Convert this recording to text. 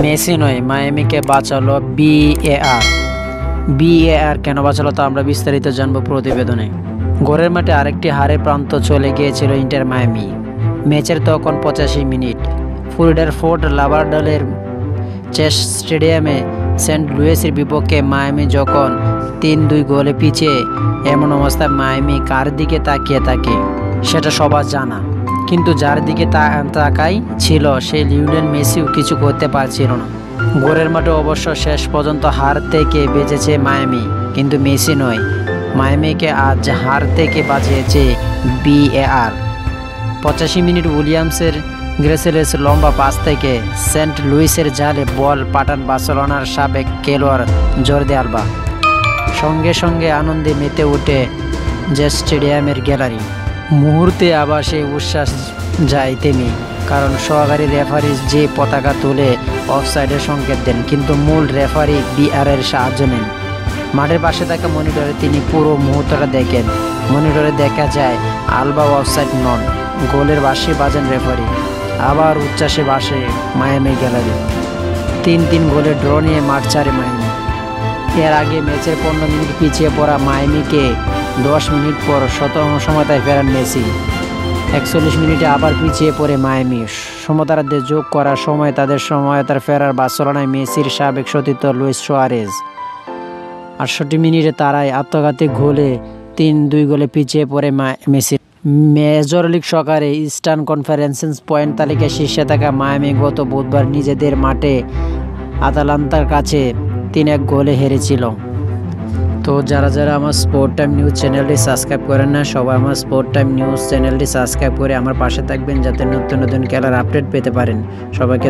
Messi নয়, মায়ামিকে বাঁচালো BAR. BAR কেন বাঁচালো তা আমরা বিস্তারিত জানবো প্রতিবেদনে। ঘরের মাঠে আরেকটি হারের প্রান্ত চলে গিয়েছিল ইন্টার মায়ামি। ম্যাচের তখন 85 মিনিট। ফ্লোরিডার ফোর্ট লাভারডালের চেস স্টেডিয়ামে সেন্ট লুইসের বিপক্ষে মায়ামি যখন 3-2 গোলে পিছিয়ে, এমন অবস্থায় মায়ামি কার দিকে তাকিয়ে থাকে সেটা সবার জানা। কিন্তু যার দিকে তাকাই ছিল সেই লিওনেল মেসিও কিছু করতে পারছিল না। ঘরের মাঠে অবশ্য শেষ পর্যন্ত হার থেকে বেঁচেছে মায়ামি, কিন্তু মেসি নয়। মায়ামিকে আজ হার থেকে বাঁচিয়েছে বিএআর। 85 মিনিট উইলিয়ামসের গ্রেসেলের লম্বা পাস থেকে সেন্ট লুইসের জালে বল পাঠান বার্সেলোনার সাবেক খেলোয়াড় জর্দি আলবা। সঙ্গে সঙ্গে আনন্দে মেতে ওঠে যে স্টেডিয়ামের গ্যালারি। মুহূর্তে আবার সেই উচ্ছ্বাস যায় থেমে, কারণ সহকারী রেফারি যে পতাকা তুলে অফসাইডের সংকেত দেন, কিন্তু মূল রেফারি বিআরের সাহায্য নেন। মাঠের পাশে থাকা মনিটরে তিনি পুরো মুহূর্তটা দেখেন। মনিটরে দেখা যায় আলবা অফসাইড নন। গোলের বাঁশি বাজেন রেফারি। আবার উচ্ছ্বাসে বাসে মায়ামি গ্যালারি। 3-3 গোলের ড্র নিয়ে মাঠ ছাড়ে মায়ামি। এর আগে ম্যাচের 15 মিনিট পিছিয়ে পড়া মায়ামিকে 10 মিনিট পর সমতায় ফেরান মেসি। 41 মিনিটে আবার পিছিয়ে পড়ে মায়ামি। সমতারাদের যোগ করার সময় তাদের সময়তার ফেরার বার্সেলোনায় মেসির সাবেক সতীর্থ লুইস সুয়ারেজ। 68 মিনিটে তারাই আত্মঘাতী গোলে 3-2 গোলে পিছিয়ে পড়ে মেসি। মেজর লিগ সকারে ইস্টার্ন কনফারেন্স পয়েন্ট তালিকায় শীর্ষে থাকা মায়ামি গত বুধবার নিজেদের মাঠে আতালান্তার কাছে 3-1 গোলে হেরেছিল। তো যারা আমার স্পোর্ট টাইম নিউজ চ্যানেলটি সাবস্ক্রাইব করেন না, সবাই আমার স্পোর্ট টাইম নিউজ চ্যানেলটি সাবস্ক্রাইব করে আমার পাশে থাকবেন, যাতে নতুন নতুন খেলার আপডেট পেতে পারেন। সবাইকে